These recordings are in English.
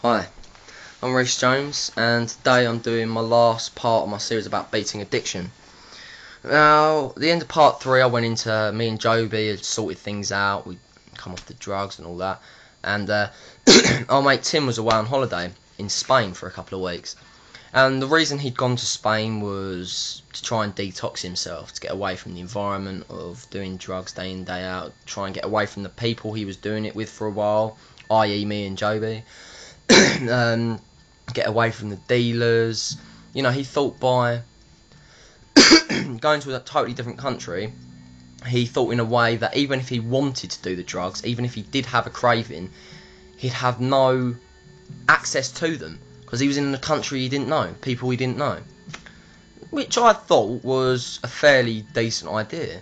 Hi, I'm Reece Jones, and today I'm doing my last part of my series about beating addiction. Now, at the end of part 3, I went into me and Joby had sorted things out. We'd come off the drugs and all that, and our mate Tim was away on holiday in Spain for a couple of weeks. And the reason he'd gone to Spain was to try and detox himself, to get away from the environment of doing drugs day in, day out, try and get away from the people he was doing it with for a while, i.e. me and Joby. Get away from the dealers. You know, he thought by going to a totally different country, he thought in a way that even if he wanted to do the drugs, even if he did have a craving, he'd have no access to them because he was in a country he didn't know, people he didn't know, which I thought was a fairly decent idea,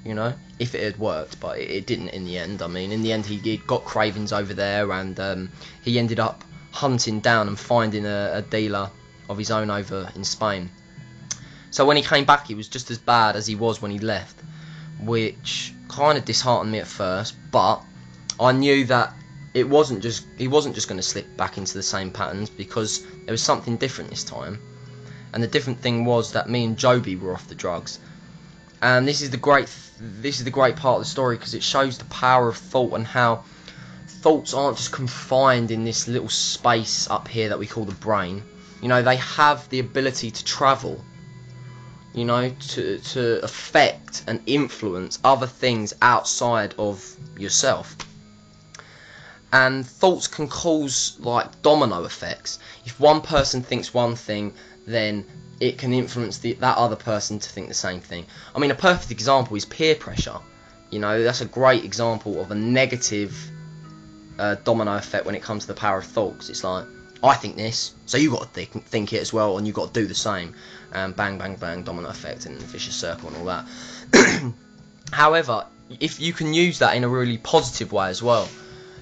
you know, if it had worked, but it didn't in the end. I mean, in the end he got cravings over there, and he ended up hunting down and finding a dealer of his own over in Spain. So when he came back, he was just as bad as he was when he left, which kind of disheartened me at first, but I knew that he wasn't just going to slip back into the same patterns, because there was something different this time. And the different thing was that me and Joby were off the drugs. And this is the great part of the story, because it shows the power of thought and how thoughts aren't just confined in this little space up here that we call the brain. You know, they have the ability to travel, you know, to affect and influence other things outside of yourself. And thoughts can cause, like, domino effects. If one person thinks one thing, then it can influence that other person to think the same thing. I mean, a perfect example is peer pressure. You know, that's a great example of a negative domino effect when it comes to the power of thought. 'Cause it's like, I think this, so you got to think it as well, and you got to do the same. And bang, bang, bang, domino effect and vicious circle and all that. However, if you can use that in a really positive way as well,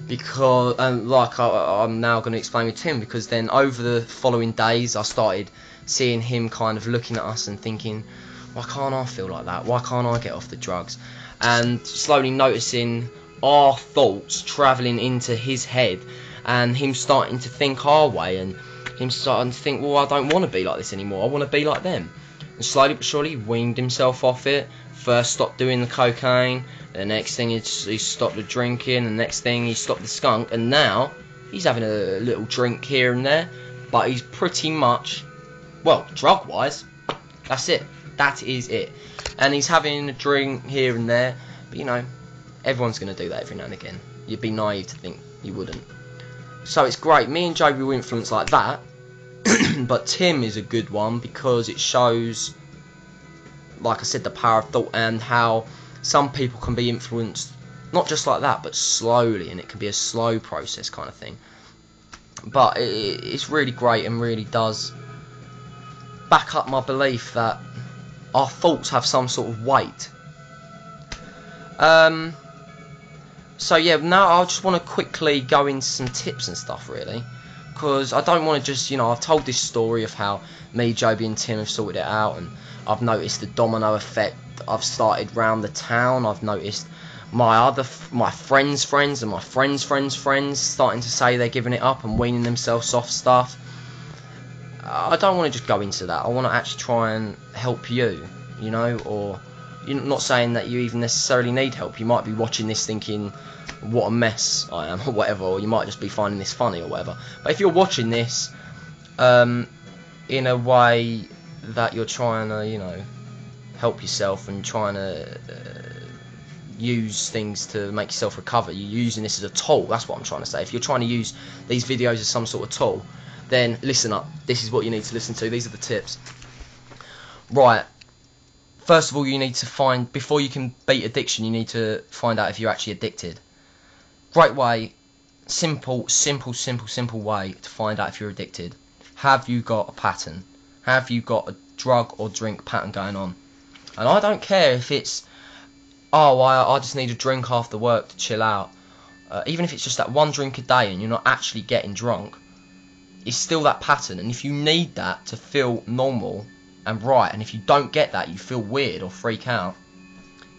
because, and like I'm now going to explain with Tim, because then over the following days I started seeing him kind of looking at us and thinking, why can't I feel like that? Why can't I get off the drugs? And slowly noticing our thoughts travelling into his head, and him starting to think our way, and him starting to think, well, I don't want to be like this anymore, I want to be like them. And slowly but surely he weaned himself off it. First stopped doing the cocaine, the next thing he stopped the drinking, the next thing he stopped the skunk, and now he's having a little drink here and there, but he's pretty much, well, drug wise, that's it, that is it. And he's having a drink here and there, but you know, everyone's going to do that every now and again. You'd be naive to think you wouldn't. So it's great. Me and Joby were influenced like that. But Tim is a good one, because it shows, like I said, the power of thought, and how some people can be influenced not just like that, but slowly, and it can be a slow process kind of thing. But it's really great, and really does back up my belief that our thoughts have some sort of weight. So yeah, now I just want to quickly go into some tips and stuff, really, because I don't want to just, you know, I've told this story of how me, Joby and Tim have sorted it out, and I've noticed the domino effect. I've started round the town. I've noticed my friends' friends and my friends' friends starting to say they're giving it up and weaning themselves off stuff. I don't want to just go into that. I want to actually try and help you, you know, or you're not saying that you even necessarily need help. You might be watching this thinking, what a mess I am, or whatever, or you might just be finding this funny or whatever. But if you're watching this in a way that you're trying to, you know, help yourself and trying to use things to make yourself recover, you're using this as a tool. That's what I'm trying to say. If you're trying to use these videos as some sort of tool, then listen up. This is what you need to listen to. These are the tips. Right. First of all, you need to find, before you can beat addiction, you need to find out if you're actually addicted. Great way, simple way to find out if you're addicted. Have you got a pattern? Have you got a drug or drink pattern going on? And I don't care if it's, oh, I just need a drink after work to chill out. Even if it's just that one drink a day and you're not actually getting drunk, it's still that pattern. And if you need that to feel normal and right, and if you don't get that, you feel weird or freak out,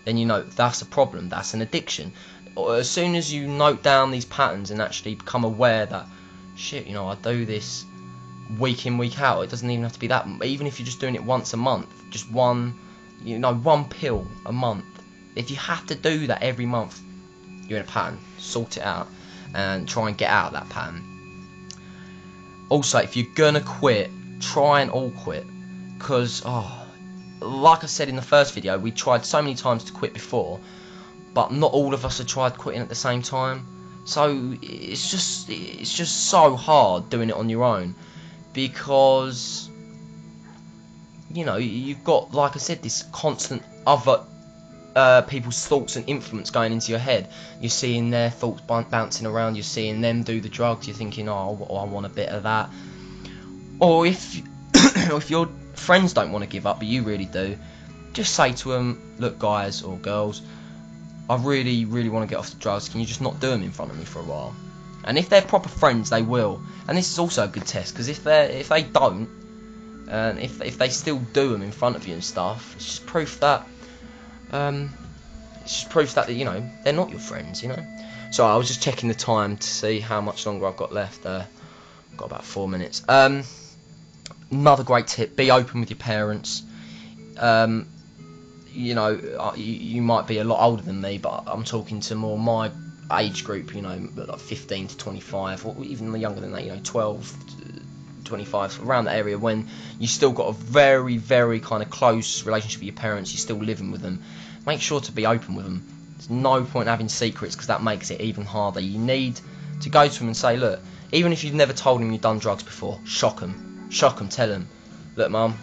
then you know that's a problem, that's an addiction. As soon as you note down these patterns and actually become aware that shit, you know, I do this week in, week out. It doesn't even have to be that. Even if you're just doing it once a month, just one pill a month. If you have to do that every month, you're in a pattern. Sort it out and try and get out of that pattern. Also, if you're gonna quit, try and all quit, because like I said in the first video, we tried so many times to quit before, but not all of us have tried quitting at the same time. So it's just so hard doing it on your own, because you know, you've got, like I said, this constant other people's thoughts and influence going into your head. You're seeing their thoughts bouncing around, you're seeing them do the drugs, you're thinking, oh, I want a bit of that. Or if if your friends don't want to give up but you really do, just say to them, look guys or girls, I really want to get off the drugs, can you just not do them in front of me for a while? And if they're proper friends, they will. And this is also a good test, because if they don't, and if they still do them in front of you and stuff, it's just proof that you know, they're not your friends, you know. So I was just checking the time to see how much longer I've got left. Got about 4 minutes. Another great tip: be open with your parents. You know, you might be a lot older than me, but I'm talking to more my age group. You know, like 15 to 25, or even younger than that. You know, 12 to 25, around that area, when you still got a very, very kind of close relationship with your parents. You're still living with them. Make sure to be open with them. There's no point having secrets, because that makes it even harder. You need to go to them and say, look, even if you've never told them you've done drugs before, shock them, tell them, look mum,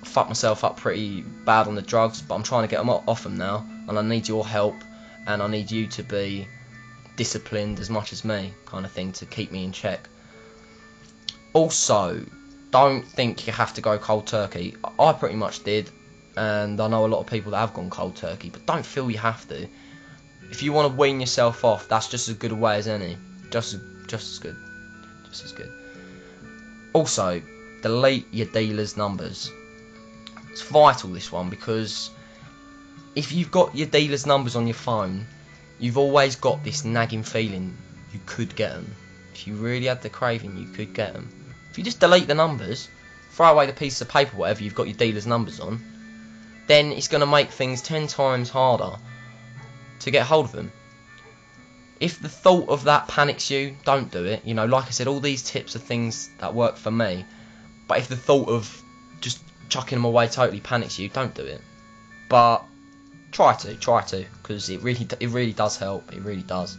I fucked myself up pretty bad on the drugs, but I'm trying to get them off them now, and I need your help, and I need you to be disciplined as much as me, kind of thing, to keep me in check. Also, don't think you have to go cold turkey. I pretty much did, and I know a lot of people that have gone cold turkey, but don't feel you have to. If you want to wean yourself off, that's just as good a way as any. Just as good. Also, delete your dealer's numbers. It's vital, this one, because if you've got your dealer's numbers on your phone, you've always got this nagging feeling you could get them. If you really had the craving, you could get them. If you just delete the numbers, throw away the piece of paper, whatever you've got your dealer's numbers on, then it's going to make things 10 times harder to get hold of them. If the thought of that panics you, don't do it. You know, like I said, all these tips are things that work for me. But if the thought of just chucking them away totally panics you, don't do it. But try to, because it really does help. It really does.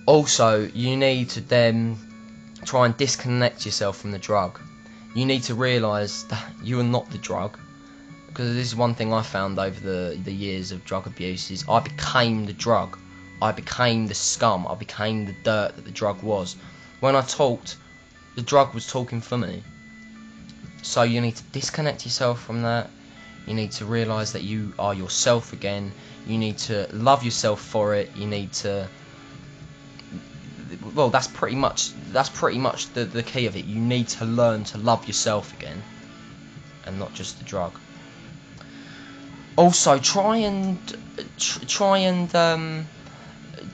Also, you need to then try and disconnect yourself from the drug. You need to realise that you are not the drug. Because this is one thing I found over the years of drug abuse, is I became the drug. I became the scum. I became the dirt that the drug was. When I talked, the drug was talking for me. So you need to disconnect yourself from that. You need to realise that you are yourself again. You need to love yourself for it. You need to... Well, that's pretty much the key of it. You need to learn to love yourself again, and not just the drug. Also, try and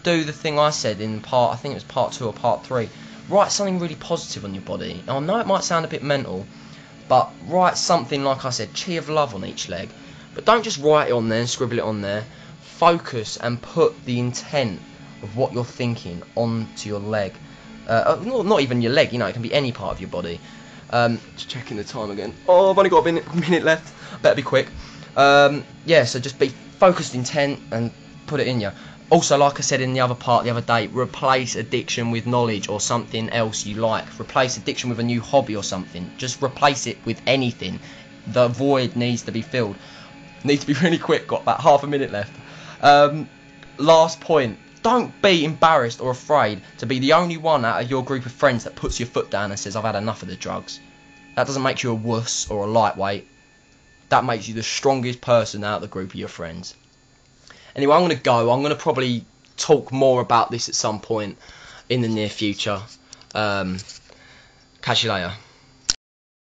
do the thing I said in I think it was part 2 or part 3. Write something really positive on your body. Now, I know it might sound a bit mental, but write something, like I said, chi of love on each leg. But don't just write it on there and scribble it on there. Focus and put the intent of what you're thinking onto your leg. Not even your leg, you know, it can be any part of your body. Just checking the time again. Oh, I've only got a minute left. Better be quick. Yeah, so just be focused, intent, and put it in you. Also, like I said in the other part the other day, replace addiction with knowledge or something else you like. Replace addiction with a new hobby or something. Just replace it with anything. The void needs to be filled. Needs to be really quick. Got about half a minute left. Last point. Don't be embarrassed or afraid to be the only one out of your group of friends that puts your foot down and says, I've had enough of the drugs. That doesn't make you a wuss or a lightweight. That makes you the strongest person out of the group of your friends. Anyway, I'm going to go. I'm going to probably talk more about this at some point in the near future. Catch you later.